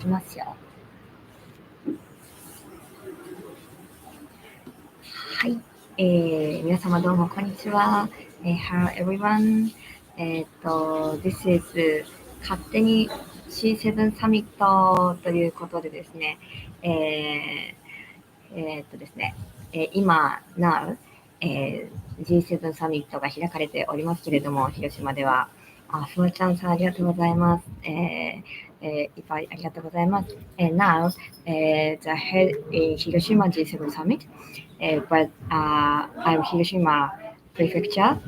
しますよ。はい、皆様どうもこんにちは。Hello everyone. This is 勝手に C7 サミットということでですね、ですね、今 now、G7 サミットが開かれておりますけれども、広島では。そのチャンスありがとうございます。いっぱいありがとうございます。Now, the head in Hiroshima G7 summit, but I'm Hiroshima prefecture.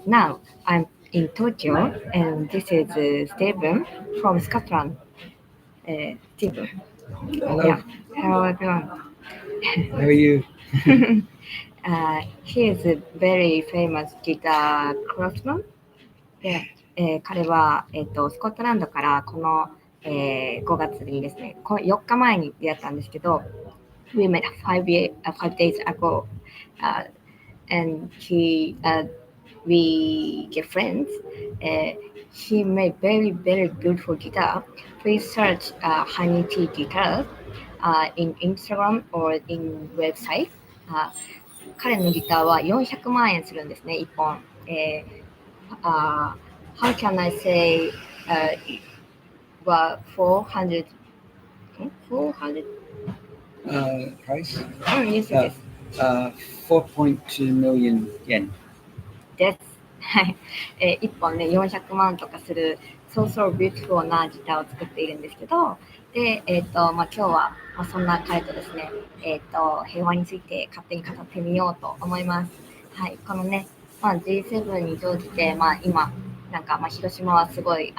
Now I'm in Tokyo, and this is Stephen from Scotland. Stephen. Hello. Yeah. Hello everyone. How are you? He is a very famous guitar craftsman. で、彼は、スコットランドからこの、5月にですね、4日前に出会ったんですけど、We met 5 days ago, and we get friends. He made very, very beautiful guitar. Please search Honey Tea Guitars in Instagram or in website. 彼のギターは400万円するんですね、1本。How can I say 400? Price? Yes, yes. 4.2 million yen. です。はい。1本ね、400万とかする、そうビューティフルなギターを作っているんですけど、で、今日は、そんな彼とですね、平和について勝手に語ってみようと思います。はい。このね、G7 に乗じて、今、広島はすごい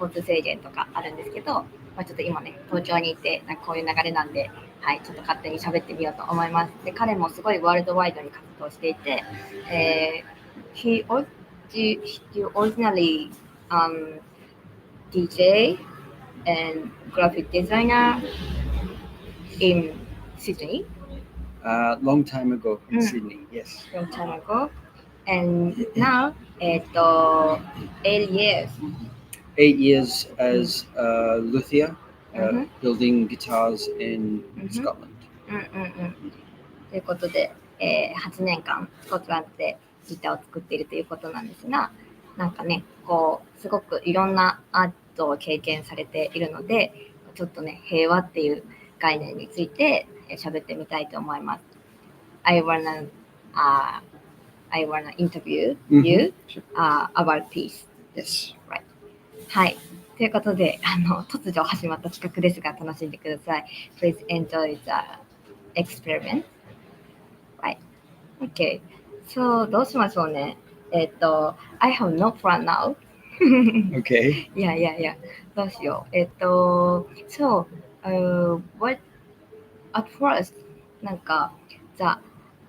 交通制限とかあるんですけど、ちょっと今ね、東京にいて、こういう流れなんで、はい、ちょっと勝手に喋ってみようと思います。で、彼もすごいワールドワイドに活動していて、he originally DJ and graphic designer in Sydney. Long time ago in Sydney, yes. Long time ago. And now, 8 years. 8 years as a luthier, building guitars in Scotland. ということで、8年間スコットランドでギターを作っているということなんですが、すごくいろんなアートを経験されているので、ちょっとね、平和っていう概念について喋ってみたいと思います。I wanna interview you about peace. Yes. Right. はい。ということで、突如始まった企画ですが、楽しんでください。Please enjoy the experiment.Right. Okay. So どうしましょうね。I have no plan now. Okay. Yeah. どうしよう。So, what at first じゃあ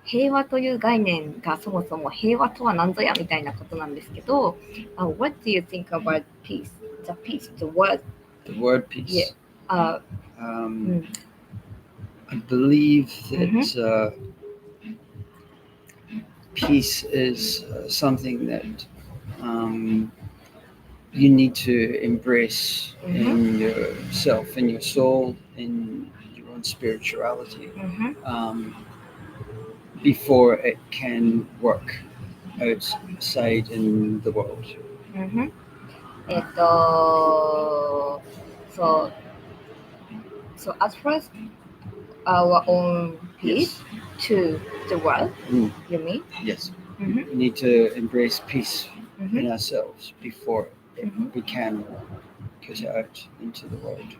平和という概念がそもそも平和とは何ぞやみたいなことなんですけど、What do you think about peace? The peace, the word. The word peace. Yeah. I believe that peace is something that you need to embrace in yourself, in your soul, in your own spirituality, before it can work outside in the world. So at first, our own peace to the world, you mean? Yes. We need to embrace peace in ourselves before we can put it out into the world.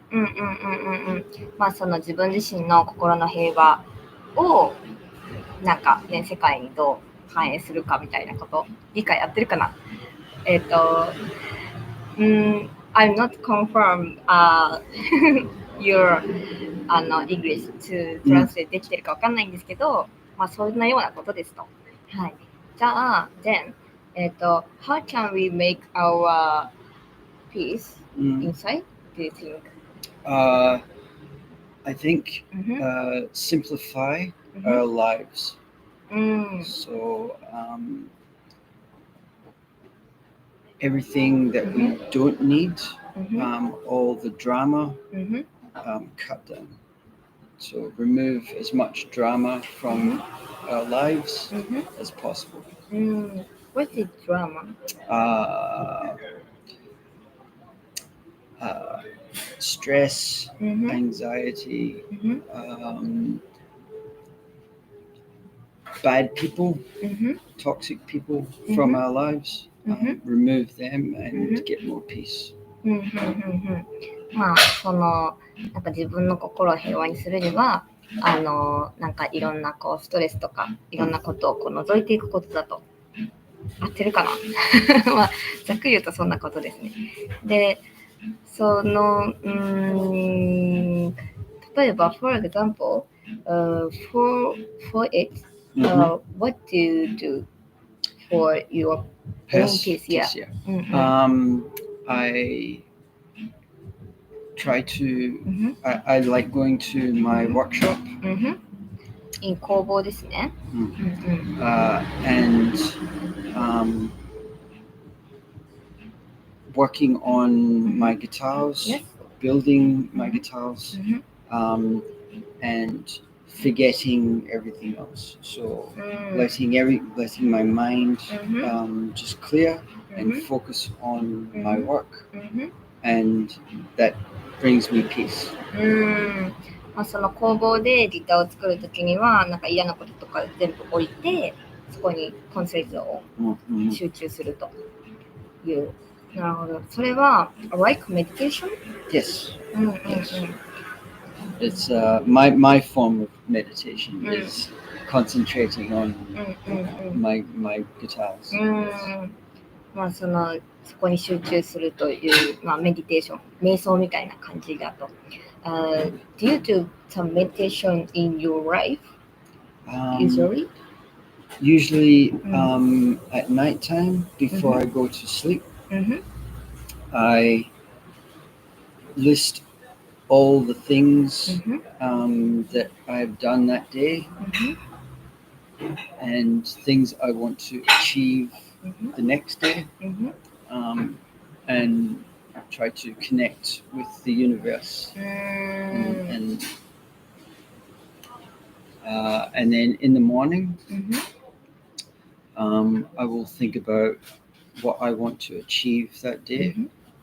その自分自身の心の平和を世界にどう反映するかみたいなこと理解やってるかな。I'm not confirm your English to translate できてるかわかんないんですけど、そんなようなことですと。はい。じゃあ、then, how can we make our peace inside? Do you think? I think simplify our lives. So everything that we don't need, all the drama, うん。 cut down. So remove as much drama from our lives as possible. What is drama? Stress, anxiety, bad people, toxic people from our lives. Remove them and get more peace. まあそのなんか自分の心を平和にするにはなんかいろんなこうストレスとかいろんなことをこう除いていくことだと。合ってるかなまあざっくり言うとそんなことですね。でその例えば for example、for it、what do you do for your own peace? Yeah. I try to I like going to my workshop. in 工房ですね。And working on my guitars, building my guitars, and forgetting everything else. So letting my mind just clear and focus on my work, and that brings me peace. まあ、その工房でギターを作るときにはなんか嫌なこととか全部置いてそこにコンセントを集中するという。なるほど。それは like meditation? Yes. It's my form of meditation is concentrating on my guitars. まあそこに集中するというまあメディテーション、瞑想みたいな感じだと。Do you do some meditation in your life usually? Usually at night time before I go to sleep, I list all the things that I've done that day and things I want to achieve the next day, and try to connect with the universe, and then in the morning, I will think about what I want to achieve that day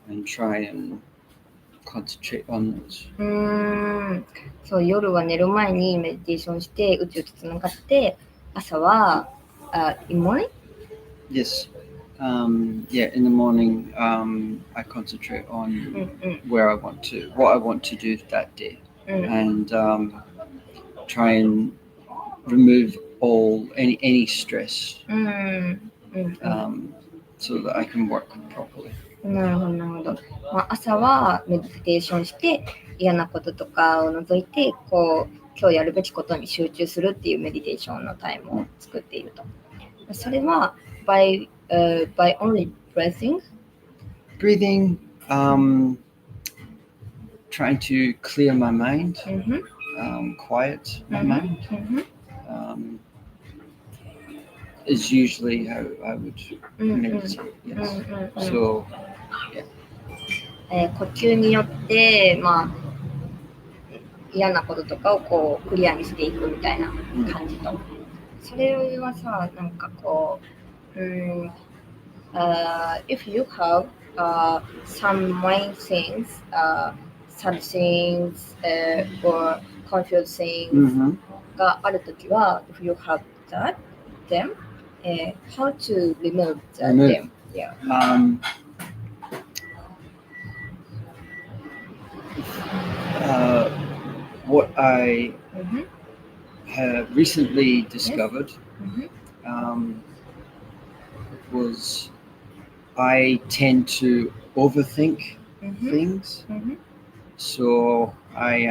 and try and concentrate on those. そう夜は寝る前にメディテーションして宇宙とつながって朝はin morning? Yes. In the morning, I concentrate on what I want to do that day, and try and remove any stress, so that I can work properly. なるほどなるほど。まあ、朝はメディテーションして嫌なこととかを除いてこう今日やるべきことに集中するっていうメディテーションのタイムを作っていると。それはby only breathing, trying to clear my mind, quiet my mind, is usually how I would meditate. Yes. So, yeah. 呼吸によってまあ嫌なこととかをこうクリアにしていくみたいな感じと。それはさなんかこうif you have some mind things, sad things, or confused things があるときは、if you have them, how to remove them? Yeah. What I have recently discovered was I tend to overthink things, so I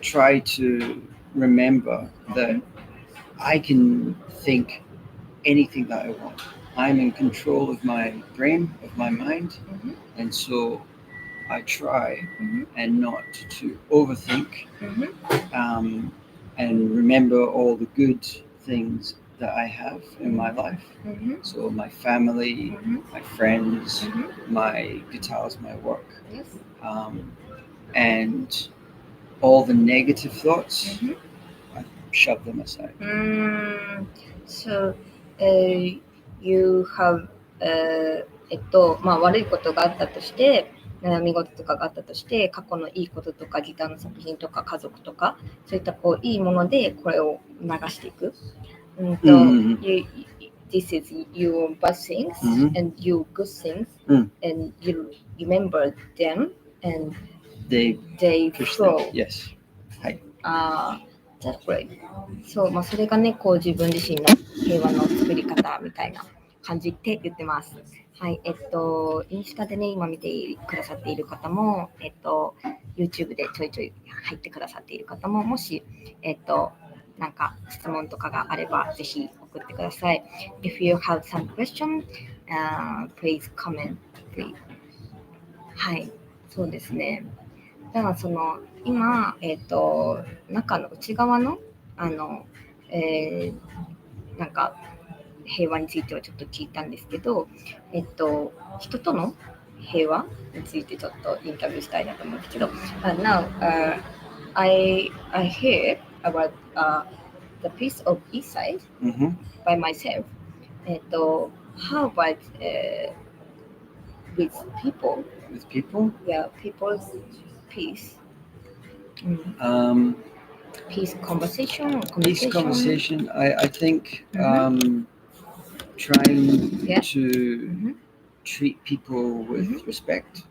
try to remember that I can think anything that I want. I'm in control of my brain, of my mind, and so I try and not to overthink, and remember all the good things that I have in my life. Mm-hmm. So my family, my friends, my guitars, my work, Yes. and all the negative thoughts, I shove them aside. So, you have, 悪いことがあったとして、悩み事とかがあったとして、過去のいいこととか、ギターの作品とか、家族とか、そういったいいものでこれを流していく。This is your bad things and your good things, and you remember them, and they flow. Yes. はい。That's great. そう、それがね、自分自身の平和の作り方みたいな感じって言ってます。はい、インスタでね、今見てくださっている方も、YouTube でちょいちょい入ってくださっている方も、もし、なんか質問とかがあれば、ぜひ送ってください。If you have some question, please comment, please. はい、そうですね。だから今、中の内側の、なんか平和についてはちょっと聞いたんですけど、人との平和についてちょっとインタビューしたいなと思うんですけど、Now, I hear about the piece of East Side by myself. How about with people? With people? Yeah, people's peace. Peace conversation. Peace conversation. I think trying to treat people with respect,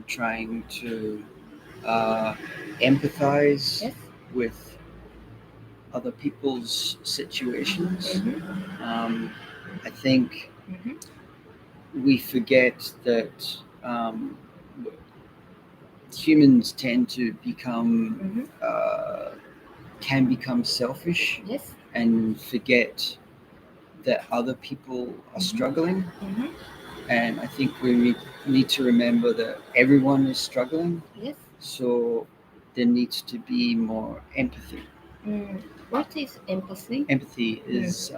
trying to empathize with other people's situations. I think we forget that humans tend to become can become selfish and forget that other people are struggling, and I think we need to remember that everyone is struggling, so there needs to be more empathy. What is empathy? Empathy is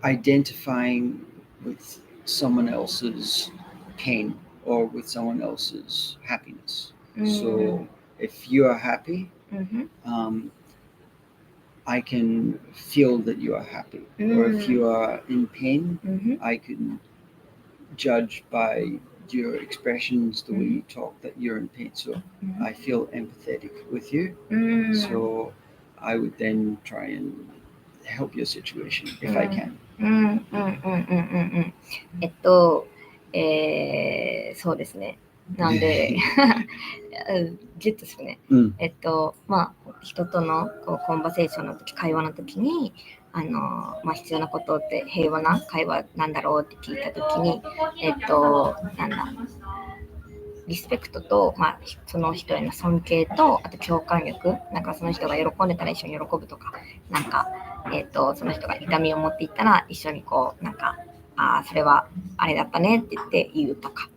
identifying with someone else's pain or with someone else's happiness. So if you are happy, I can feel that you are happy. Or if you are in pain, I can judge by your expressions, the way you talk, that you're in pain. So I feel empathetic with you. So I would then try and help your situation if I can. そうですね。なんでギュッとするね。人とのコンバセーションの時、会話の時に必要なことって平和な会話なんだろうって聞いた時にリスペクトと、その人への尊敬と、あと共感力、なんかその人が喜んでたら一緒に喜ぶとか、なんか、その人が痛みを持っていったら一緒になんか、それはあれだったねって言って言うとか、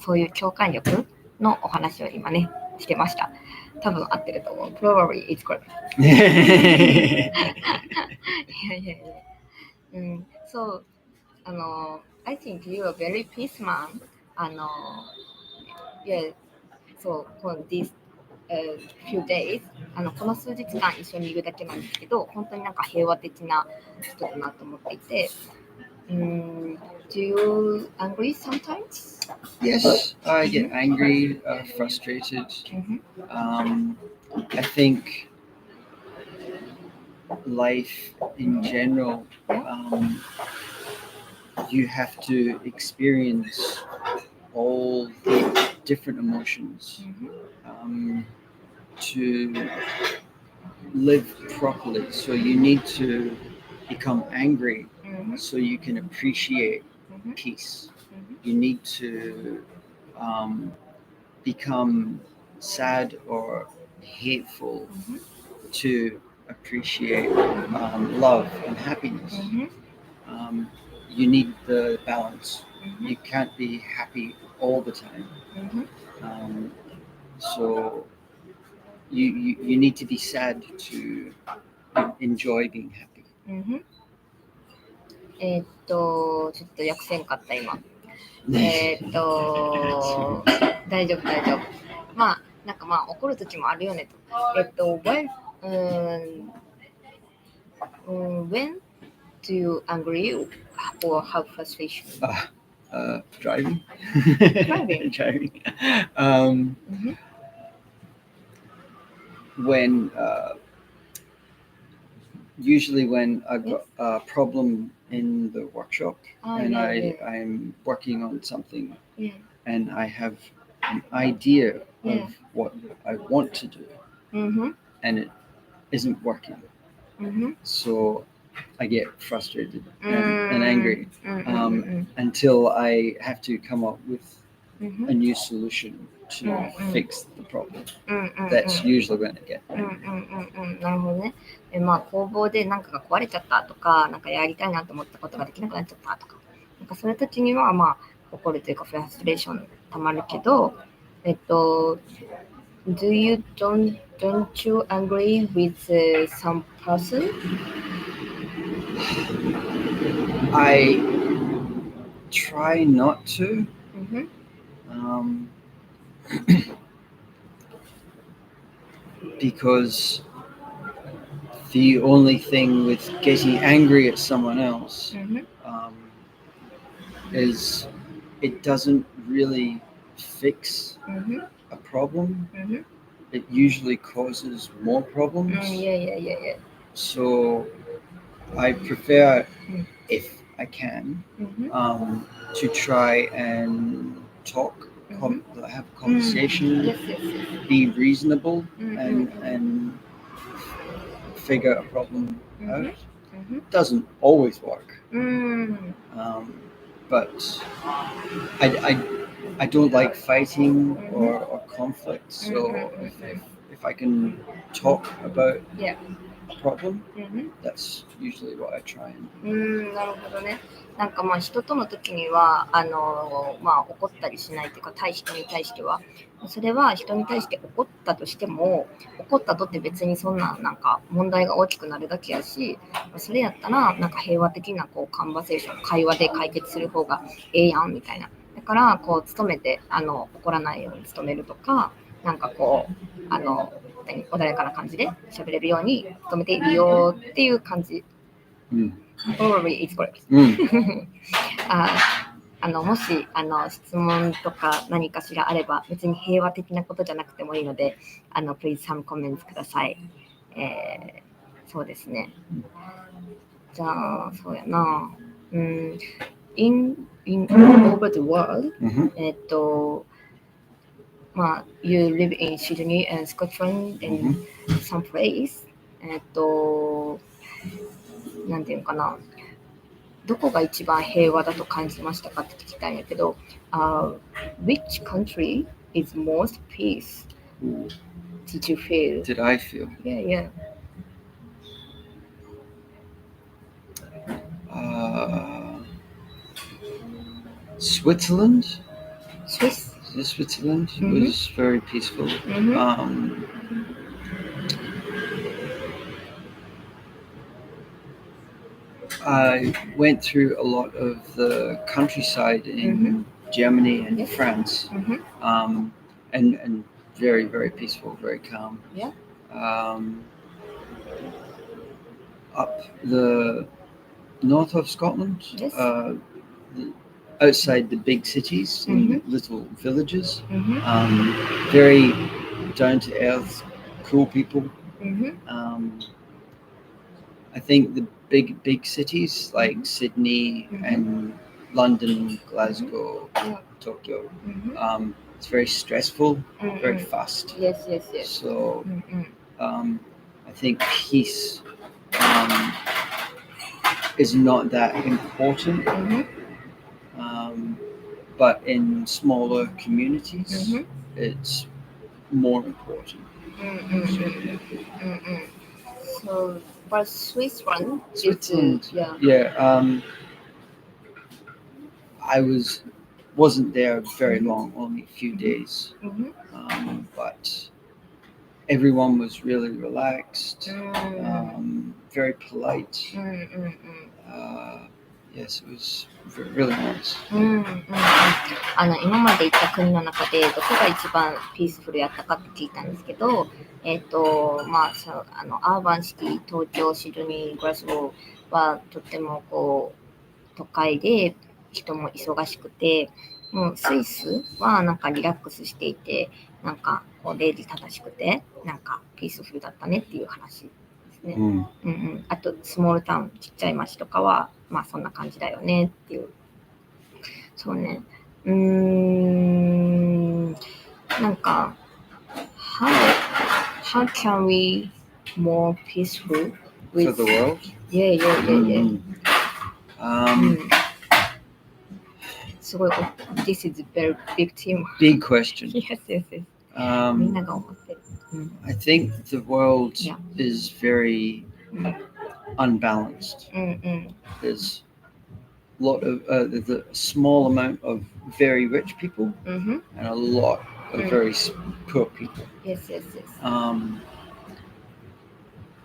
そういう共感力のお話を今ね、してました。多分合ってると思う。Probably it's correct. So, I think you are very peace man. Yeah, so for these few days この数日間一緒にいるだけなんですけど、本当になんか平和的な人だなと思っていて、Do you angry sometimes? Yes, I get angry, frustrated. I think life in general, you have to experience all the different emotions to live properly. So you need to become angry so you can appreciate peace. You need to become sad or hateful to appreciate love and happiness. You need the balance. You can't be happy all the time. So you need to be sad to enjoy being happy. ちょっと訳せんかった今。大丈夫。まあなんか怒る時もあるよねと。when do you angry or have frustration? Driving. When usually when I've got a problem in the workshop I'm working on something and I have an idea of what I want to do and it isn't working. So I get frustrated and angry until I have to come up with a new solution to fix the problem. That's usually when I get angry. なるほどね。工房で何かが壊れちゃったとか、なんかやりたいなと思ったことができなくなっちゃったとか、なんかそういう時には怒るというかフラストレーションたまるけど、do you don't you agree with some person? I try not to. Because the only thing with getting angry at someone else is it doesn't really fix a problem. It usually causes more problems. So I prefer, if I can, to try and talk, have a conversation, be reasonable, and figure a problem out. It doesn't always work, but I don't like fighting or conflict. So if I can talk about a problem, that's usually what I try and. なるほどね。なんか人との時には怒ったりしないというか、人に対してはそれは人に対して怒ったとしても、怒ったとって別にそんななんか問題が大きくなるだけやし、それやったらなんか平和的なカンバセーション、会話で解決する方がええやんみたいな。だから努めて怒らないように努めるとか、なんか穏やかな感じで喋れるように努めているよっていう感じ。Probably it's correct. もし質問とか何かしらあれば、別に平和的なことじゃなくてもいいので、please some comments ください。そうですね。じゃあそうやな。in all over the world, you live in Sydney and Scotland and some place. なんていうのかな、どこが一番平和だと感じましたかって聞きたいんやけど、which country is most peace did you feel? Did I feel? Yeah. Switzerland? Switzerland was very peaceful. I went through a lot of the countryside in Germany and France, and very, very peaceful, very calm. Yeah. Up the north of Scotland, yes. Outside the big cities, in little villages, very down to earth, cool people. I think the big cities like Sydney and London, Glasgow, Tokyo, it's very stressful, very fast. Yes. So I think peace is not that important, but in smaller communities it's more important. So but Switzerland, I wasn't there very long, only a few days, but everyone was really relaxed, うん very polite. うんうんうん Yes, it was really nice. うんうんうん今まで行った国の中でどこが一番ピースフルやったかって聞いたんですけど、まあアーバンシティ、東京、シドニー、グラスゴーはとってもこう都会で人も忙しくて、もうスイスはなんかリラックスしていて、なんかこう礼儀正しくて、なんかピースフルだったねっていう話ですね。うんうん、あとスモールタウン、ちっちゃい町とかはまあそんな感じだよねっていう。そうね。なんか how can we more peaceful with For the world? yeah. すごい this is a very big team. Big question. yes. みんなが思ってる。I think the world Yeah. is very unbalanced. うんうん There's there's a small amount of very rich people うん and a lot of very poor people. Yes.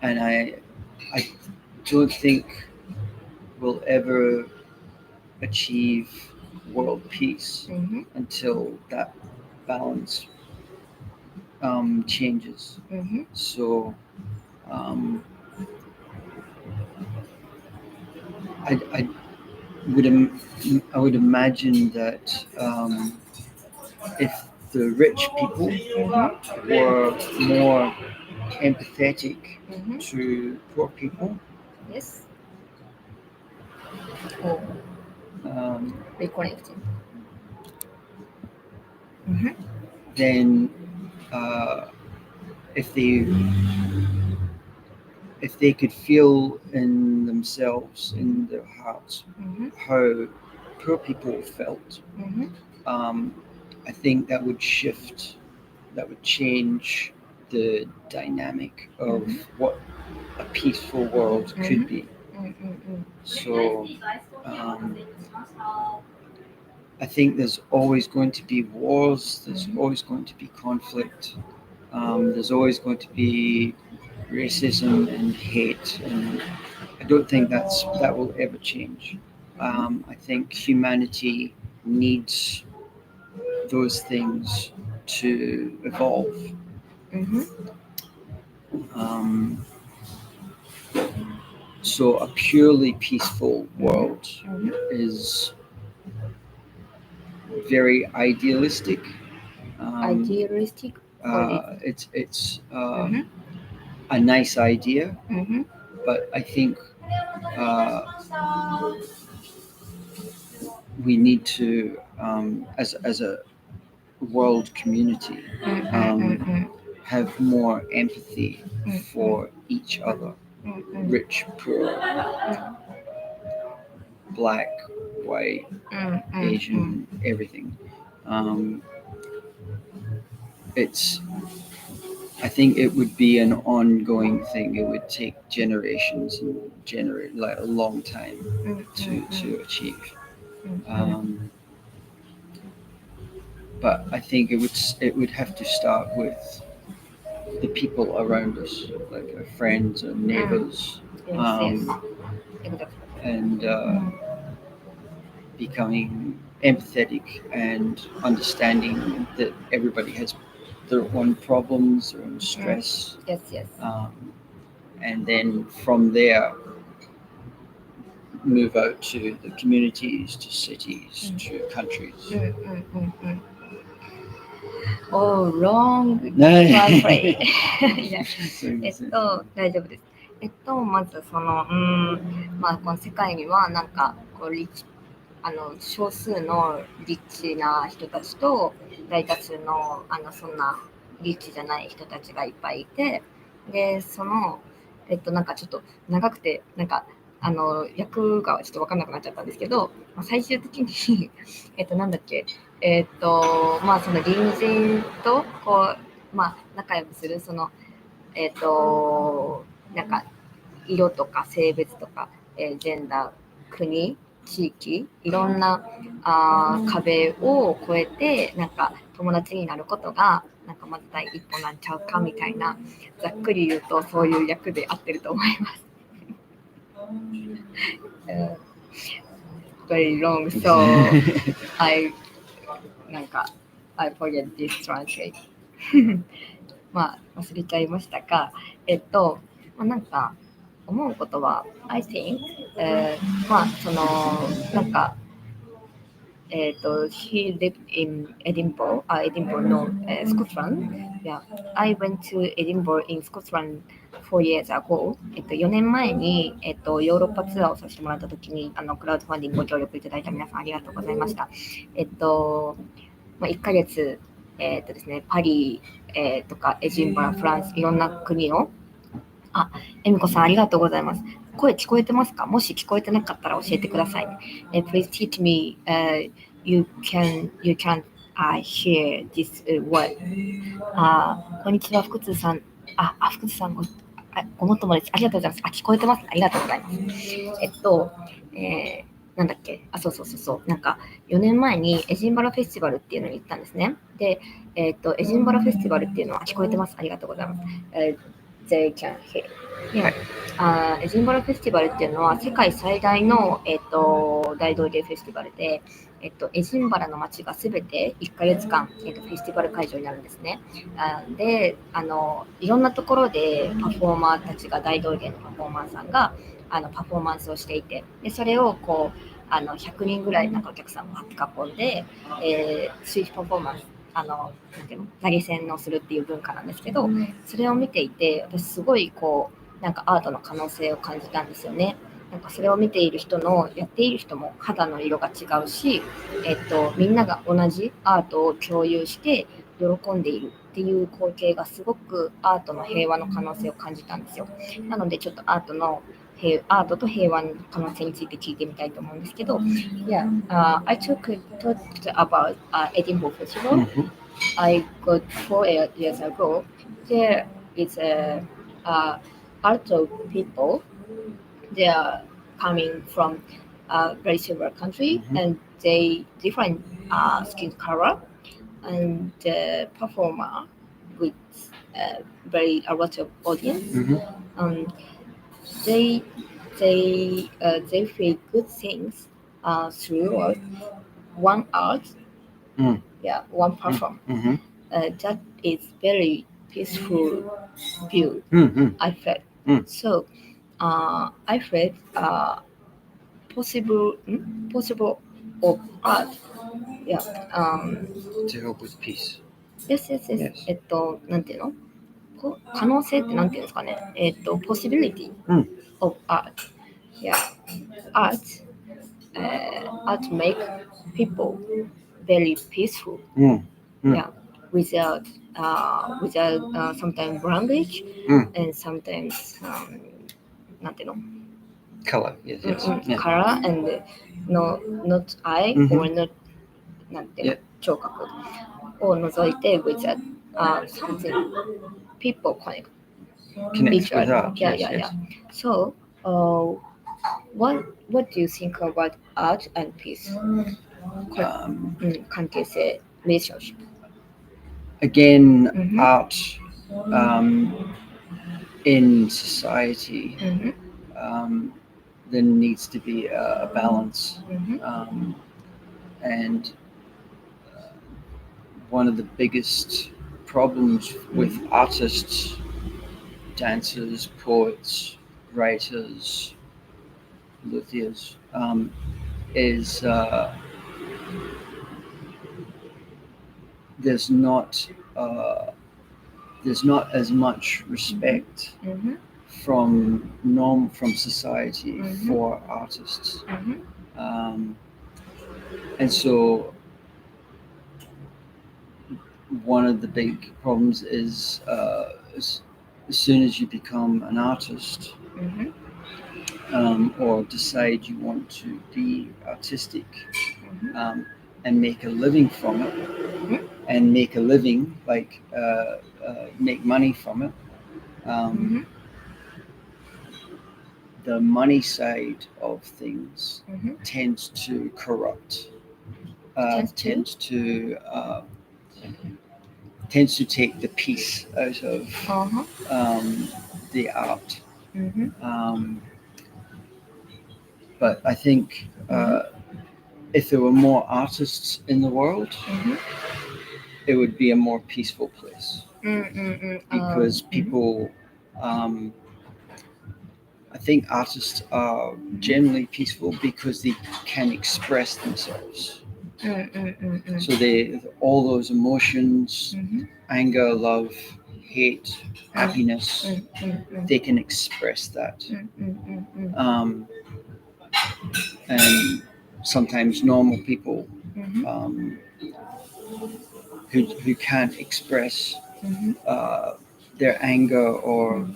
And I don't think we'll ever achieve world peace うん until that balance changes. うん So I would imagine that if the rich people were more empathetic うん to poor people, Yes. Oh, reconnecting. then if they could feel in themselves, in their hearts, how poor people felt, I think that would shift, that would change the dynamic of what a peaceful world could be. So I think there's always going to be wars, there's always going to be conflict, there's always going to be racism and hate, and I don't think that will ever change. I think humanity needs those things to evolve. So a purely peaceful world is very idealistic. Idealistic. It's a nice idea, but I think we need to, as a world community, have more empathy for each other, rich, poor, black, white, Asian, everything. I think it would be an ongoing thing. It would take generations and like a long time to achieve. But I think it would have to start with the people around us, like our friends and neighbors, and becoming empathetic and understanding that everybody has their own problems, their own stress. Yes. And then from there, move out to the communities, to cities, to countries. Oh, long translate. 大丈夫です。まずまあこの世界にはなんかこう少数のリッチな人たちと大多数のそんなリッチじゃない人たちがいっぱいいて、でなんかちょっと長くてなんか役がちょっと分かんなくなっちゃったんですけど、最終的になんだっけまあその隣人とこう仲良くするなんか色とか性別とか、ジェンダー、国地域、いろんな壁を越えてなんか友達になることがなんかまず第一歩なんちゃうかみたいな、ざっくり言うとそういう役で合ってると思います。Very long, so I forget this translate. まあ忘れちゃいましたが、なんか思うことは I think、まあそのなんかhe lived in Edinburgh, no, Scotland. Yeah, I went to Edinburgh in Scotland 4 years ago. 4年前に、ヨーロッパツアーをさせてもらったときにクラウドファンディングご協力いただいた皆さんありがとうございました。1ヶ月、ですね、パリ、とかエジンバラ、フランス、いろんな国をエミコさんありがとうございます。声聞こえてますか？もし聞こえてなかったら教えてくださいね。Please teach me, you can hear this word. こんにちは、福津さん。福津さんごもっともです。ありがとうございます。聞こえてます。ありがとうございます。なんだっけ、そう、なんか4年前にエジンバラフェスティバルっていうのに行ったんですね。で、エジンバラフェスティバルっていうのは聞こえてます。ありがとうございます。They can hear. Yeah. エジンバラフェスティバルっていうのは世界最大の、大道芸フェスティバルで、エジンバラの街がすべて1ヶ月間、フェスティバル会場になるんですね。で、いろんなところでパフォーマーたちが大道芸のパフォーマーさんがパフォーマンスをしていて、でそれをこう100人ぐらいなんかお客さんが囲んで、スイッチパフォーマンスなんていうの投げ銭をするっていう文化なんですけど、それを見ていて私すごいこうなんかアートの可能性を感じたんですよね。なんかそれを見ている人のやっている人も肌の色が違うし、みんなが同じアートを共有して喜んでいるっていう光景がすごくアートの平和の可能性を感じたんですよ。なのでちょっとアートと平和の可能性について聞いてみたいと思うんですけど、I talked about Edinburgh Festival. I got 4 years ago. There is a art of people. They are coming from a very several country, and they different skin color, and the performer with a lot of audience. They feel good things through one art, one perform. That is very peaceful view. I felt so. I felt possible of art. To help with peace. Yes. なんていうの？可能性ってなんていうんですかね。possibility of art. Art make people very peaceful. Without sometimes language and sometimes なんていうの？Color, yes. Color and not eye or not なんていうの聴覚を除いて with something people connect Connects with art. Yes. So what do you think about art and peace? 関係性 relationship. Again, art in society, there needs to be a balance. And one of the biggest problems with artists, dancers, poets, writers, luthiers, is there's not as much respect from society for artists, and so one of the big problems is as soon as you become an artist or decide you want to be artistic and make a living from it, and make a living like make money from it, the money side of things Mhm. tends to corrupt, tends to take the peace out of the art. But I think if there were more artists in the world, it would be a more peaceful place because people, I think artists are generally peaceful because they can express themselves. So all those emotions, anger, love, hate, happiness, they can express that. And sometimes normal people who can't express their anger or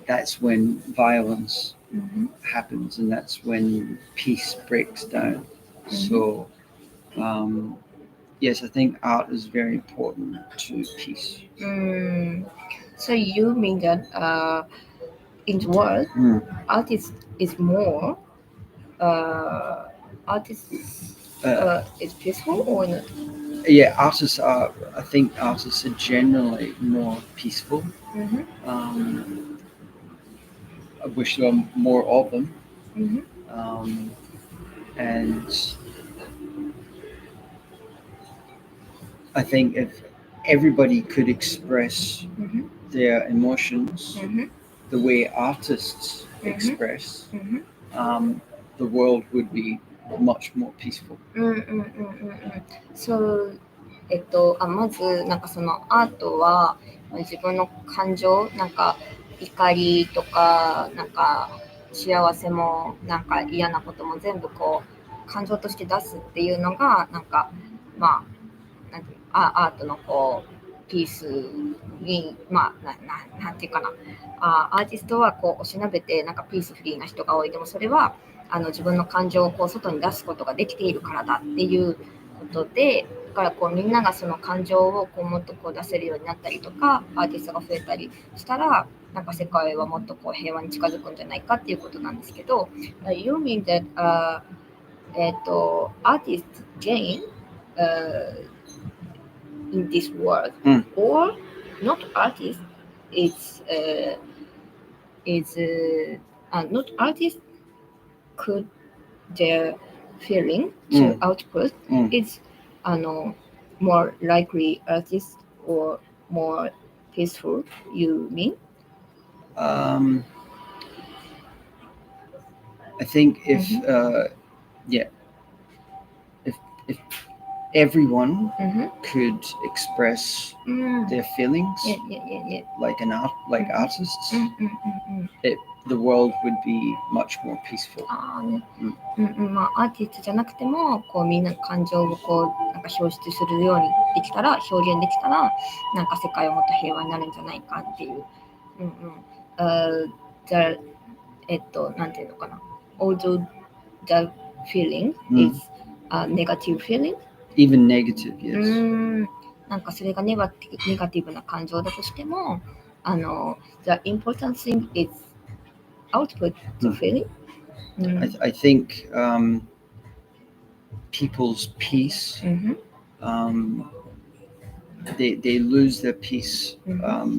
that's when violence happens, and that's when peace breaks down. So yes, I think art is very important to peace. So you mean that in the world, artist is more is peaceful or not? Yeah, artists are. I think artists are generally more peaceful. I wish there were more of them. And I think if everybody could express their emotions the way artists express, the world would be much more peaceful. So, まずなんかそのアートは自分の感情、なんか怒りとかなんか幸せもなんか嫌なことも全部こう感情として出すっていうのがなんかまあアートのこうピースになんていうかな、アーティストはこうおしなべてなんかピースフリーな人が多い。でもそれは自分の感情をこう外に出すことができているからだっていうことで、だからこうみんながその感情をこうもっとこう出せるようになったりとか、アーティストが増えたりしたら、なんか世界はもっとこう平和に近づくんじゃないかっていうことなんですけど、You mean that artists gain in this world, or not artists? It's not artists could their feeling to output is more likely artist or more peaceful, you mean? I think if if everyone could express their feelings like artists, the world would be much more peaceful. まあアーティストじゃなくてもこうみんな感情をこうなんか表出するようにできたら、表現できたらなんか世界はもっと平和になるんじゃないかっていう。なんていうのかな。Although the feeling is a negative feeling, even negative, yes. なんかそれがネガティブな感情だとしても、the important thing is output the feeling. I think people's peace, they lose their peace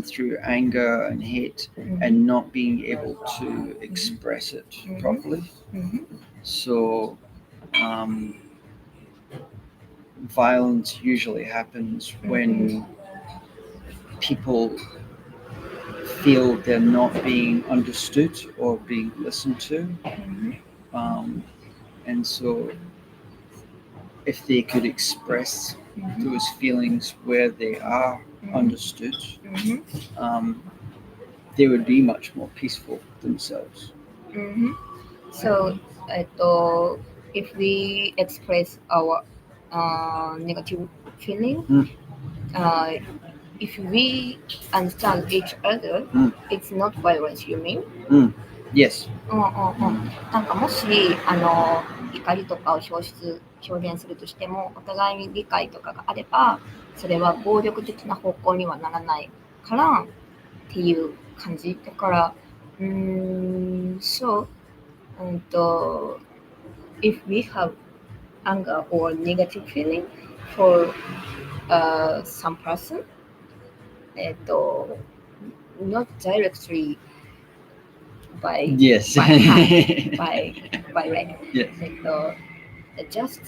through anger and hate and not being able to express it properly. So violence usually happens when people feel they're not being understood or being listened to. And so if they could express those feelings where they are understood, they would be much more peaceful themselves. So, if we express our negative feeling, if we understand each other, it's not violence, you mean? Yes. なんかもし怒りとかを表現するとしても、お互いに理解とかがあれば、それは暴力的な方向にはならないからっていう感じだから、So, if we have anger or negative feeling for some person, not directly by Yes. by hand, by leg. Yes. Just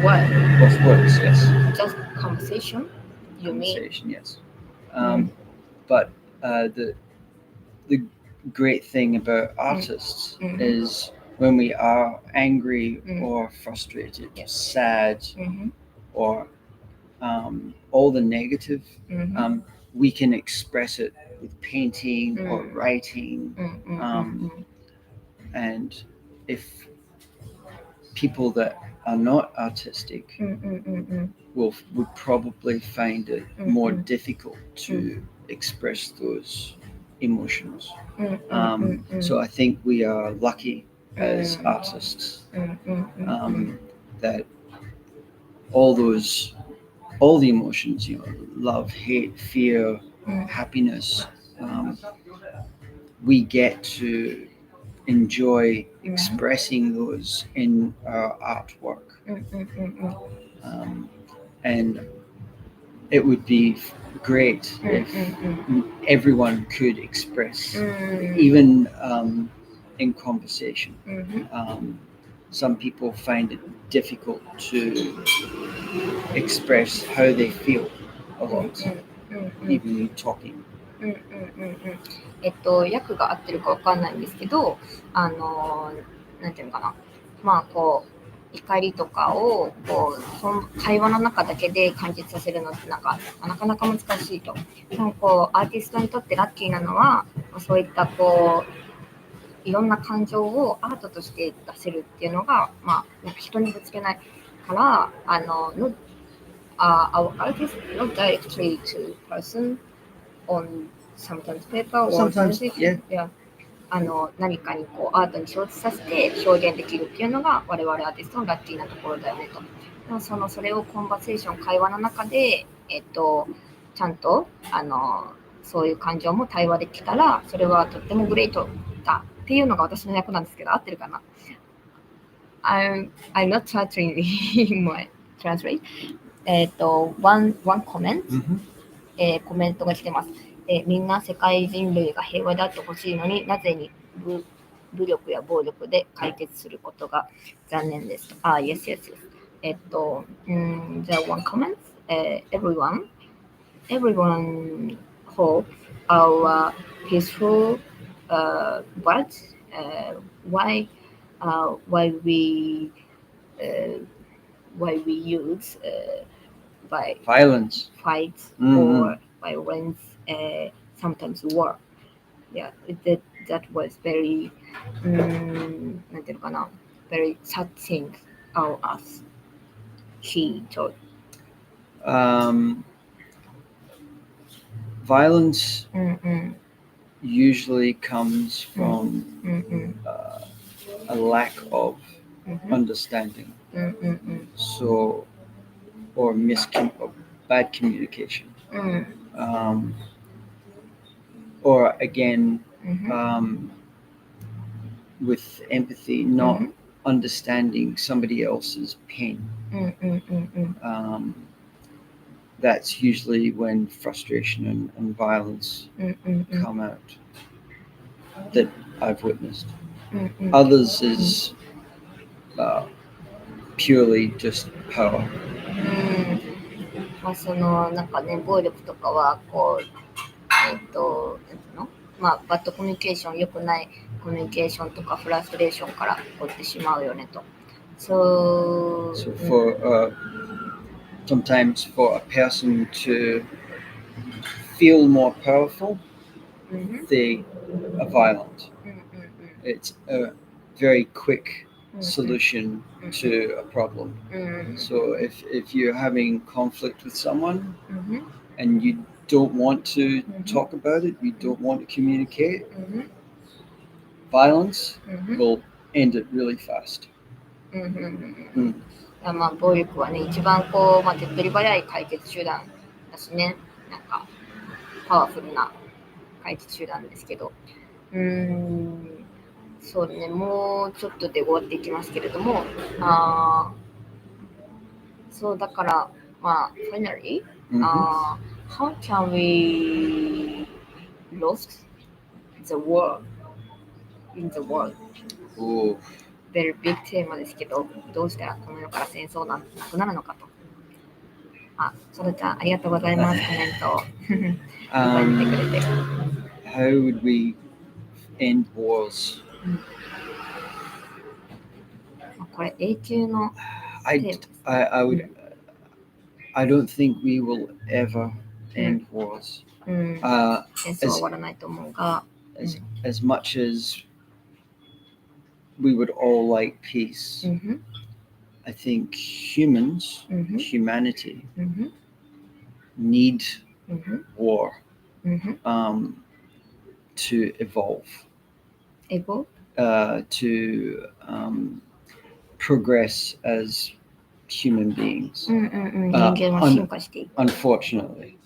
what? Of course, yes. Just conversation. You mean? Conversation, yes. But the great thing about artists is when we are angry or frustrated, sad, or all the negative, we can express it with painting or writing. And if people that are not artistic would probably find it more difficult to express those emotions. So I think we are lucky as artists that all the emotions, love, hate, fear, happiness, we get to enjoy expressing those in our artwork. And it would be great if everyone could express, even in conversation. Some people find it difficult to express how they feel a lot, even in talking. 訳が合ってるかわかんないんですけど、なんていうのかな、まあこう怒りとかをこう会話の中だけで完結させるのってなかなか難しいと。でもこうアーティストにとってラッキーなのは、そういったこういろんな感情をアートとして出せるっていうのが、まあなんか人にぶつけないから、our artist not directly to person on sometimes paper or Sometimes, music, yeah. 何かにこうアートに承知させて表現できるっていうのが我々アーティストのラッキーなところだよねと。でもそれをコンバセーション会話の中でちゃんとそういう感情も対話できたらそれはとってもグレートだっていうのが私の役なんですけど、合ってるかな？ I'm not translating my translate. One comment、コメントが来てます。みんな世界人類が平和であってほしいのになぜに武力や暴力で解決することが残念です。Yes, yes, yes. The one comment, everyone hope our peaceful but why we use by Violence. fights or violence, sometimes war. Yeah, that was very, なんていうのかな, very sad thing of us. He told. Violence usually comes from a lack of understanding. So, or bad communication. Or again, with empathy, not understanding somebody else's pain. That's usually when frustration and violence come out that I've witnessed. Others is purely just power. まあそのなんかね、暴力とかはこうなんていうの、まあバッドコミュニケーション、良くないコミュニケーションとかフラストレーションから起こってしまうよねと。So for sometimes for a person to feel more powerful, they are violent. It's a very quick solution to a problem. So if you're having conflict with someone and you don't want to talk about it, you don't want to communicate, violence will end it really fast. まあ暴力はね、一番こう、まあ、手っ取り早い解決手段だしね、なんかパワフルな配置中なんですけど、そうね、もうちょっとで終わっていきますけれども、そうだから、finally, how can we lost the war in the world? Very big テーマですけど、どうしたらこの世から戦争なくなるのかと。そらちゃん、ありがとうございます、コメントを。見てくれて。How would we end wars? これ、永久のテーマです。I don't think we will ever end wars. 戦争は終わらないと思うが、as much as we would all like peace, I think humans, humanity, need war to evolve, to progress as human beings. 人間は進化していく。Unfortunately.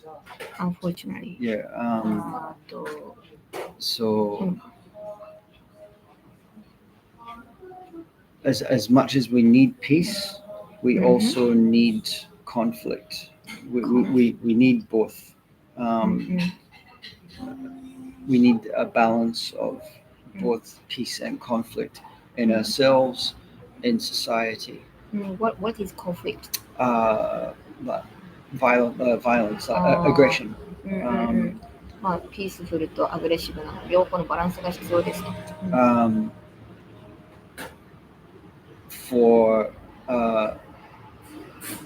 Yeah. So as much as we need peace, we also need conflict. We need both. We need a balance of both peace and conflict in ourselves, in society. What is conflict? Violence, aggression. ピースフルとアグレッシブな両方のバランスが必要ですね。For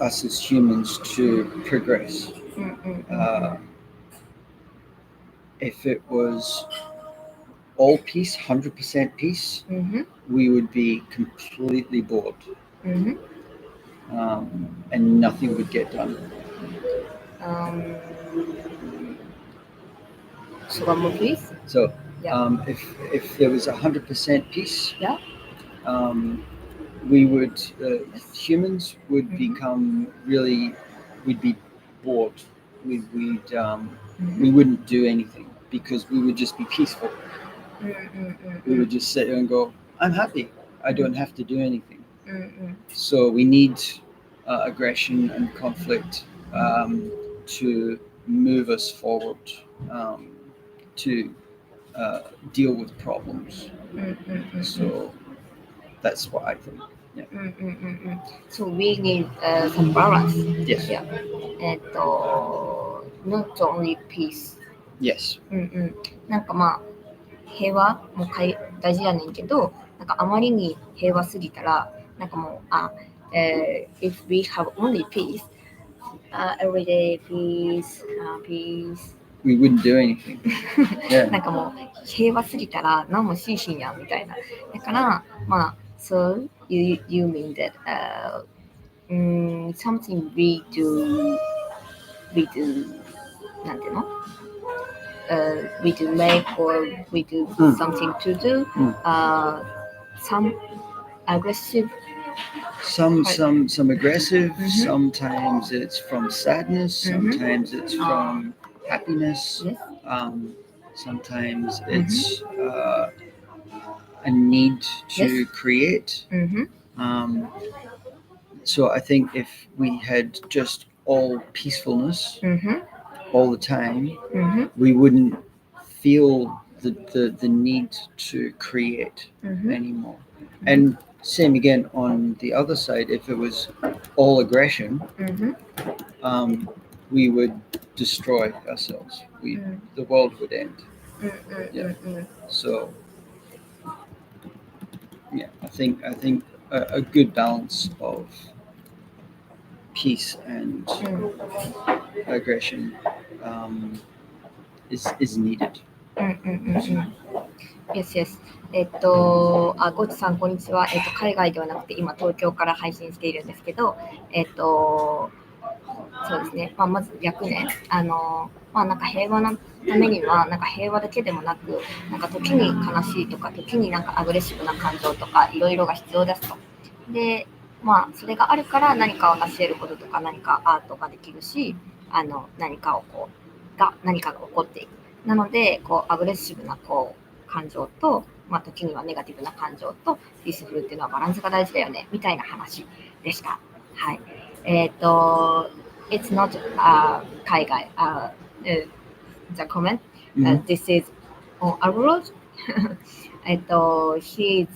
us as humans to progress. If it was all peace, 100% peace, we would be completely bored. And nothing would get done. So one more please. So if there was 100% peace, we would humans would become really, we'd be bored. We wouldn't do anything because we would just be peaceful. We would just sit there and go, I'm happy. I don't have to do anything. So we need aggression and conflict to move us forward, to deal with problems. So that's what I think. So we need some balance. Yes. Not only peace. Yes. なんか平和も大事やねんけど、なんかあまりに平和すぎたら、なんかもうif we have only peace, everyday peace, we wouldn't do anything. なんかもう平和すぎたら何もしんしんやんみたいな。だからso you mean that something we do なんていうの？we do make or we do something to do some aggressive. Some aggressive. Sometimes it's from sadness. Sometimes it's from happiness. Yes. Sometimes it's a need to create. So I think if we had just all peacefulness all the time, we wouldn't feel the need to create anymore. And same again on the other side, if it was all aggression, we would destroy ourselves. The world would end. So I think a good balance of peace and aggression is needed. Yes. ゴチさんこんにちは。海外ではなくて今東京から配信しているんですけど、そうですね。まず逆ね。なんか平和のためにはなんか平和だけでもなく、なんか時に悲しいとか時になんかアグレッシブな感情とかいろいろが必要ですと。で、それがあるから何かを成し得ることとか何かアートができるし、何かが起こっていく。なので、アグレッシブな感情と、時にはネガティブな感情とピースフルっていうのはバランスが大事だよねみたいな話でした。はい。It's not 海外、the comment. This is on abroad. He is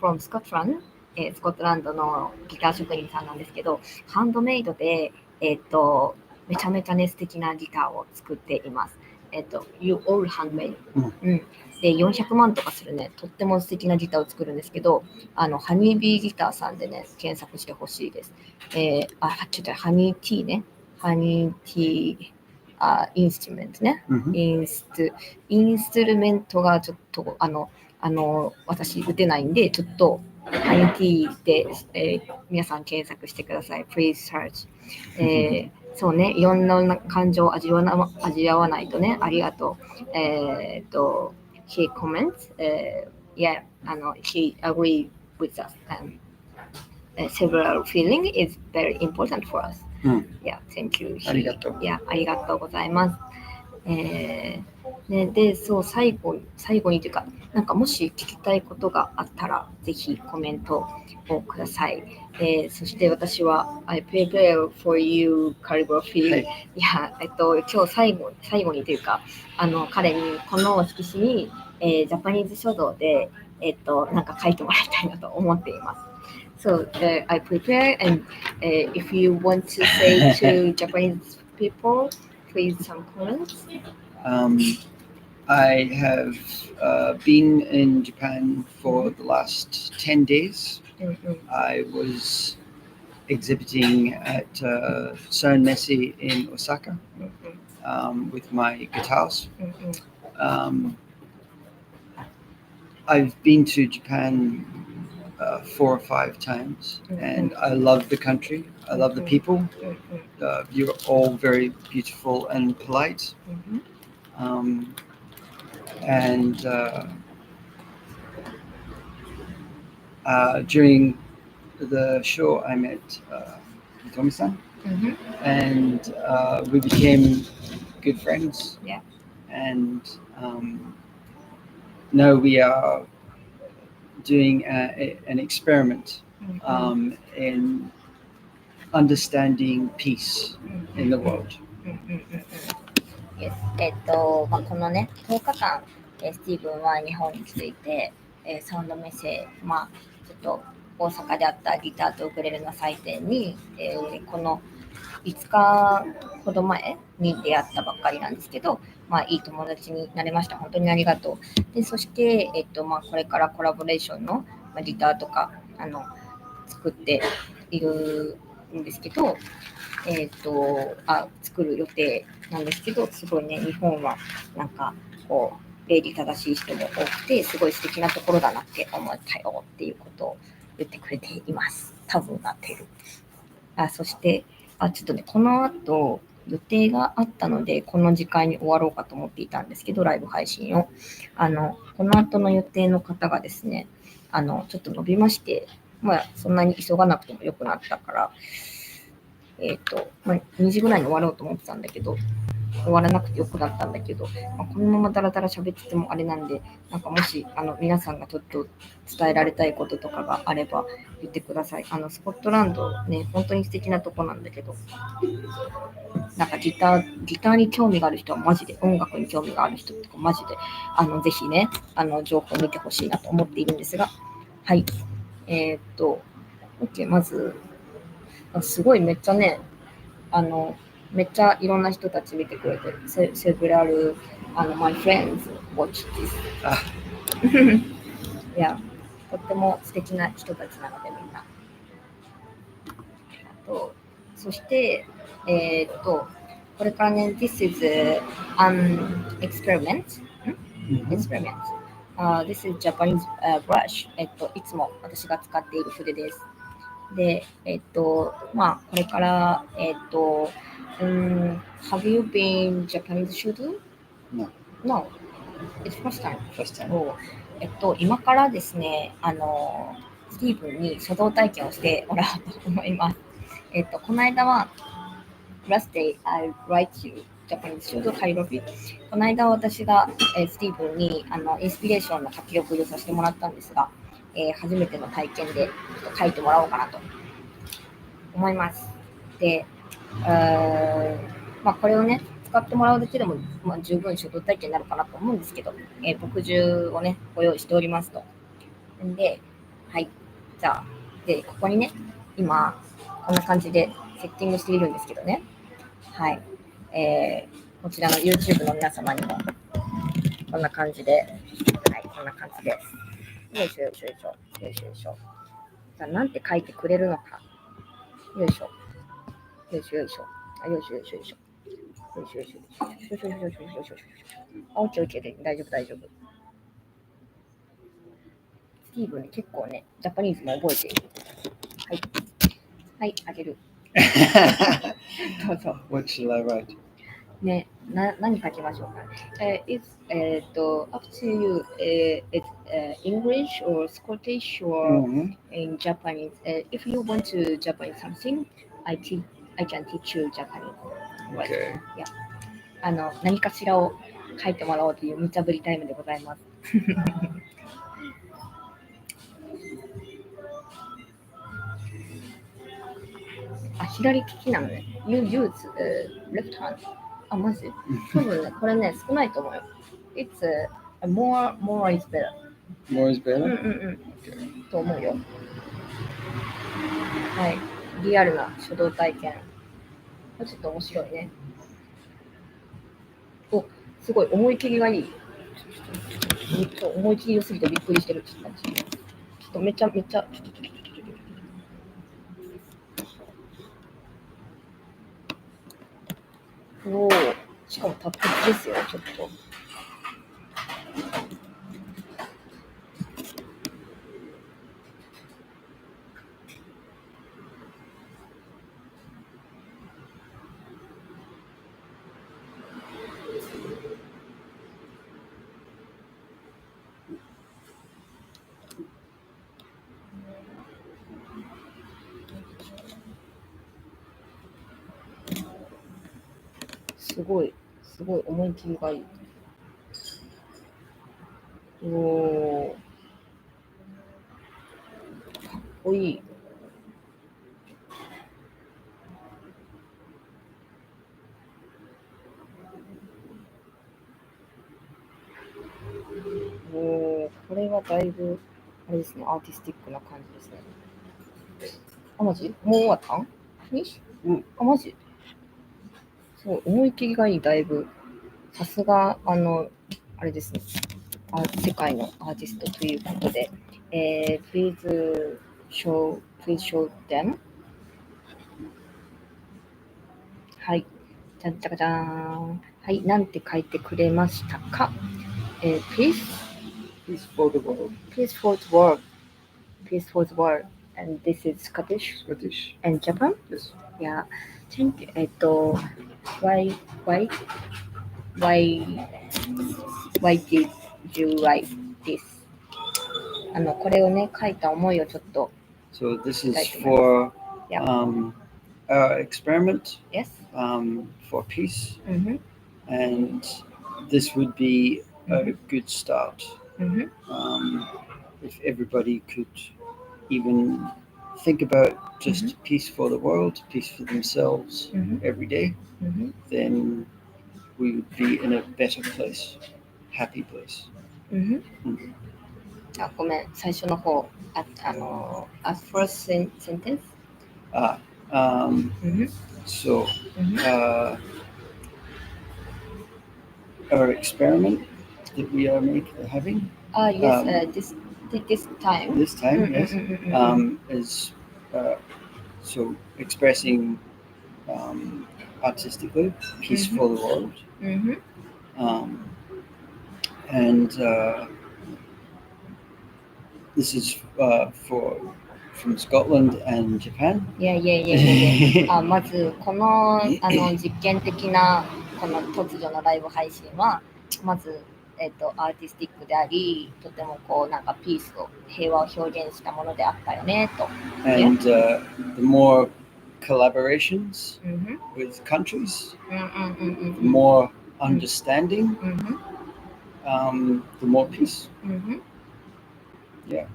from Scotland. スコットランドのギター職人さんなんですけど、ハンドメイドで、めちゃめちゃね素敵なギターを作っています。You all handmade、で400万とかするねとっても素敵なギターを作るんですけど、ハニービーギターさんでね検索してほしいです。ちょっとハニーティーね、ハニーティーインストゥルメントね、インストゥルメントがちょっと私打てないんで、ちょっとハニーティーで、皆さん検索してください。Please search。そうね、いろんな感情を味わわないとね、ありがとう。He comments, yeah, he agree with us. Several feeling is very important for us. Yeah, thank you. ありがとう。いや、ありがとうございます。で、そう最後にというか、なんかもし聞きたいことがあったら、ぜひコメントをください。そして私は、I prepare for you calligraphy、はい、いや、今日最後にというか、彼にこの色紙に、ジャパニーズ書道で、なんか書いてもらいたいなと思っています。So, I prepare and if you want to say to Japanese people, please some comments. I have been in Japan for the last 10 days. I was exhibiting at Soen Messi in Osaka with my guitars. I've been to Japan 4 or 5 times, and I love the country. I love the people. You're all very beautiful and polite. And during the show, I met Hitomi-san, and we became good friends. Yeah. And now we are doing an experiment in understanding peace in the world. Yes. このね、10日間、スティーブンは日本について、サウンドメッセージ、ちょっと大阪であったギターとウクレレの祭典に、この5日ほど前に出会ったばっかりなんですけど、いい友達になれました。本当にありがとう。で、そして、これからコラボレーションのギターとか作っているんですけど、作る予定なんですけど、すごいね、日本はなんか礼儀正しい人も多くて、すごい素敵なところだなって思ったよっていうことを言ってくれています。多分なってる。そしてちょっとね、この後予定があったので、この時間に終わろうかと思っていたんですけど、ライブ配信を。この後の予定の方がですね、ちょっと伸びまして、そんなに急がなくてもよくなったから、2時ぐらいに終わろうと思ってたんだけど、終わらなくてよくなったんだけど、このままダラダラ喋っててもあれなんで、なんかもし皆さんがちょっと伝えられたいこととかがあれば言ってください。スコットランドね、本当に素敵なとこなんだけど、なんかギターに興味がある人はマジで、音楽に興味がある人とかマジでぜひね情報を見てほしいなと思っているんですが、はい。OK、まずすごいめっちゃね、めっちゃいろんな人たち見てくれてる。Several my friends watch this. いや、とっても素敵な人たちなのでみんな。そして、これからね、This is an experiment. Experiment. This is Japanese brush. いつも私が使っている筆です。で、これから、Have you been Japanese CHADO? No. It's first time. First time. 今からですね、スティーブンに書道体験をしてもらおうと思います。この間は Last day I write you ジャパニーズシュードカリグラフィー。この間私が、スティーブンにインスピレーションの書き送りをさせてもらったんですが、初めての体験でちょっと書いてもらおうかなと思います。で、これをね、使ってもらうだけでも、十分書道体験になるかなと思うんですけど、墨汁をね、ご用意しておりますと。で、はい。じゃあ、で、ここにね、今、こんな感じでセッティングしているんですけどね。はい。こちらの YouTube の皆様にも、こんな感じで、はい、こんな感じです。よいしょよいしょよいしょ。よいしょよいしょ。じゃあ、なんて書いてくれるのか。よいしょ。よいしょよいしょ。よいしょよいしょよいしょ。よいしょよいしょよいしょ。よいしょよいしょよいしょよいしょ。オッケーオッケーで大丈夫大丈夫。スティーブンね、結構ね、ジャパニーズも覚えている。はい。はい、あげる。どうぞ。What shall I write? ね、何書きましょうか。It's up to you. It's English or Scottish or in Japanese. If you want to Japanese something, I can teach you Japanese. Okay. Yeah. 何かしらを書いてもらおうという無茶ぶりタイムでございます。左利きなのね。You use left hand. マジ？多分ね、これね、少ないと思うよ。It's more is better. More is better? Okay. と思うよ。はい。リアルな書道体験。ちょっと面白いね。すごい思い切りがいい。思い切り良すぎてびっくりしてる。ちょっとめちゃ。しかも達筆ですよ、ちょっと。すごい思い切りがいい。かっこいい。これはだいぶあれですね、アーティスティックな感じですね。マジ？もう終わったん？フィニッシュ？マジ？そう、思い切りがいい、だいぶ。さすが、あれですね。世界のアーティストということで、please show them. はい。じゃじゃかじゃーん。はい。なんて書いてくれましたか？Peace for the world. Peace for the world. Peace for the world. And this is Scottish. And Japan? Yes. Yeah. Thank you. Why did you write this? これをね、書いた思いをちょっと。So this is for our experiment. Yes. For peace. And this would be a good start. If everybody could even think about just peace for the world, peace for themselves every day, then we would be in a better place, happy place. ごめん、最初の方、first sentence? So, our experiment that we are having. Yes, this time. This time, yes, is so expressing artistically peace for the world, and this is from Scotland and Japan. Yeah. まずこの実験的なこの突如のライブ配信はまずアーティスティックであり、とてもこうなんかピースを平和を表現したものであったよねと。And the more collaborations with countries, more understanding, the more peace. Yeah.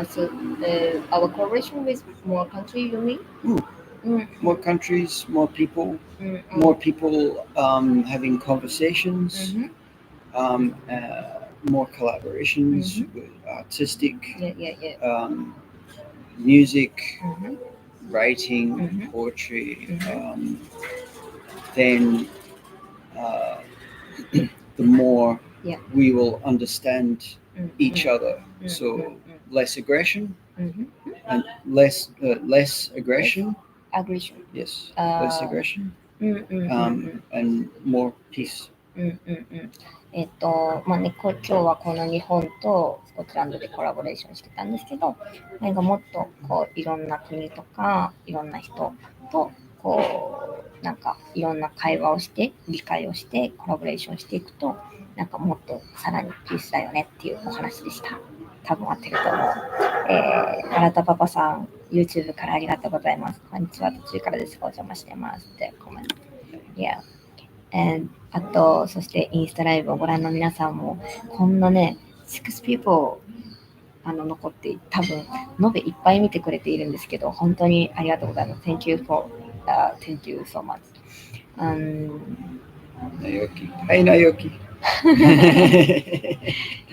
So our collaboration with more countries, you mean? More countries, more people, having conversations, more collaborations with artistic, music, writing, poetry. Then the more we will understand each other. So less aggression and less aggression. Yes, less aggression. And more peace. 今日はこの日本とスコットランドでコラボレーションしてたんですけど、なんかもっとこういろんな国とかいろんな人とこうなんかいろんな会話をして理解をしてコラボレーションしていくと、なんかもっとさらにピースだよねっていうお話でした。多分合ってると思う。新田パパさん、YouTube からありがとうございます。こんにちは、途中からですがお邪魔してますってコメント。あと、そしてインスタライブをご覧の皆さんも、こんなね、6 people 残って多分延べいっぱい見てくれているんですけど、本当にありがとうございます。Thank you so much. ナヨキ。はい、ナヨキ。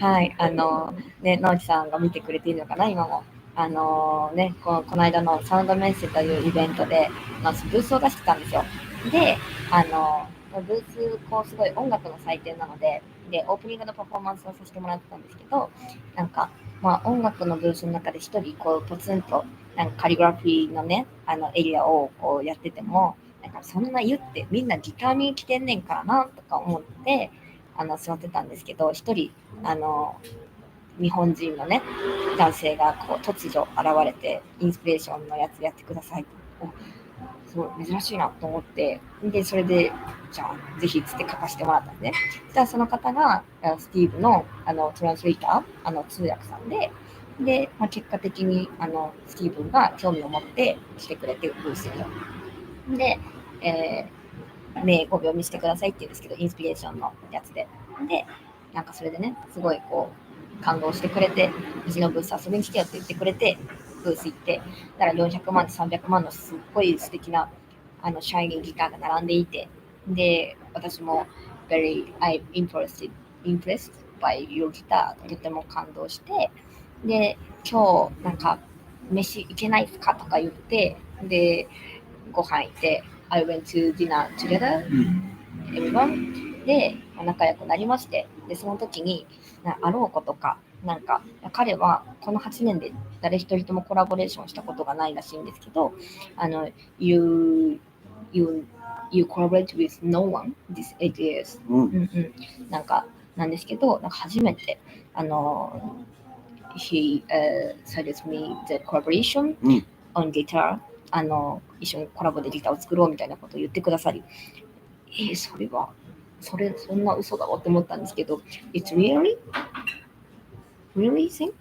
はい、直樹さんが見てくれているのかな、今も。この間のサウンドメッセというイベントで、ブースを出してたんですよ。で、ブース、こうすごい音楽の祭典なので、オープニングのパフォーマンスをさせてもらってたんですけど、なんか、音楽のブースの中で一人、こう、ポツンと、なんかカリグラフィーのね、エリアをこうやってても、なんかそんな言ってみんなギターに来てんねんからな、とか思って、座ってたんですけど、一人、日本人のね、男性がこう突如現れて、インスピレーションのやつやってください。すごい珍しいなと思って、で、それで、じゃあ、ぜひつって書かせてもらったんですね。じゃあ、その方が、スティーブの、トランスレーター、通訳さんで、結果的に、スティーブンが興味を持って来てくれて、ブースに。で、目5秒見せてくださいって言うんですけど、インスピレーションのやつで。で、なんかそれでね、すごいこう、感動してくれて、うちのブース遊びに来てよって言ってくれて、ブース行って、だから400万と300万のすっごい素敵なシャイニーギターが並んでいて、で、私もI'm impressed by your guitar とても感動して、で、今日なんか飯行けないですかとか言って、で、ご飯行って、I went to dinner together, everyone で仲良くなりまして、で、その時にあろうことか、なんか彼はこの8年で誰一人ともコラボレーションしたことがないらしいんですけど、You collaborate with no one these 8 years、なんですけど、なんか初めてhe suggested me the collaboration on guitar、一緒にコラボでギターを作ろうみたいなことを言ってくださり、そんな嘘だろって思ったんですけど、It's really thing?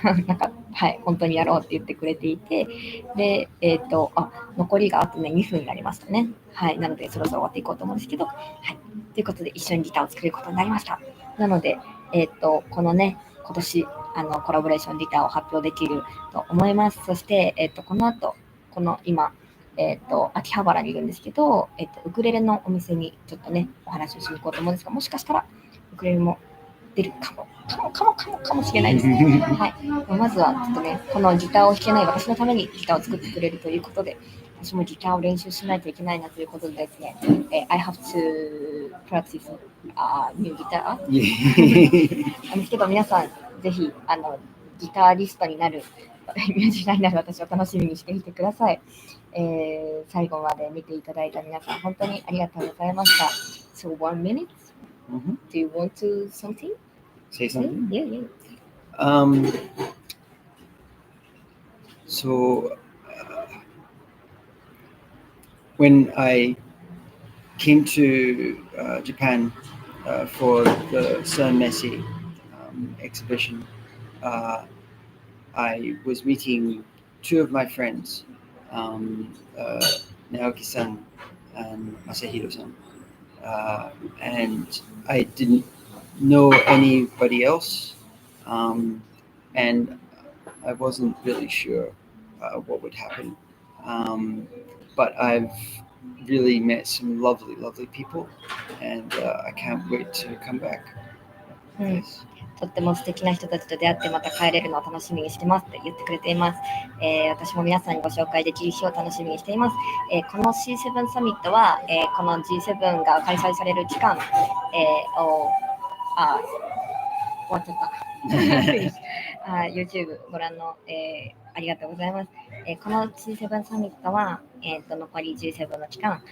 なんか、はい、本当にやろうって言ってくれていて、で、残りがあとね、2分になりましたね。はい、なので、そろそろ終わっていこうと思うんですけど、はい、ということで、一緒にギターを作ることになりました。なので、このね、今年、コラボレーションギターを発表できると思います。そして、この後、今、秋葉原にいるんですけど、ウクレレのお店にちょっとね、お話をしに行こうと思うんですが、もしかしたら、ウクレレも出るかもしれないです。はい。まずはちょっとね、このギターを弾けない私のためにギターを作ってくれるということで、私もギターを練習しないといけないなということでですね、I have to practice new guitar なんですけど、皆さんぜひギタリストになるミュージシャンになる私を楽しみにしていてください。最後まで見ていただいた皆さん本当にありがとうございました。So 1 minute? Do you want to something? Say something? Yeah. So when I came to Japan for the Sun Messi exhibition, I was meeting two of my friends, Naoki-san and Masahiro-san. And I didn't know anybody else, and I wasn't really sure what would happen. But I've really met some lovely, lovely people, and I can't wait to come back. とっても素敵な人たちと出会ってまた帰れるのを楽しみにしてますって言ってくれています。私も皆さんにご紹介できる日を楽しみにしています。この C7 サミットは、この G7 が開催される期間、終わっちゃった。YouTube ご覧の、ありがとうございます。この G7 サミットは、残り G7 の期間、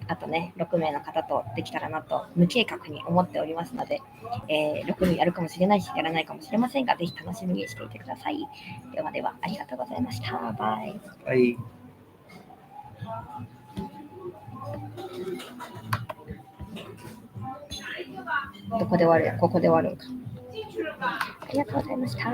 あとね、6名の方とできたらなと無計画に思っておりますので、6人やるかもしれないし、やらないかもしれませんが、ぜひ楽しみにしていてください。ではでは、ありがとうございました。バイ。はい。どこで終わる？ここで終わるんか。ありがとうございました。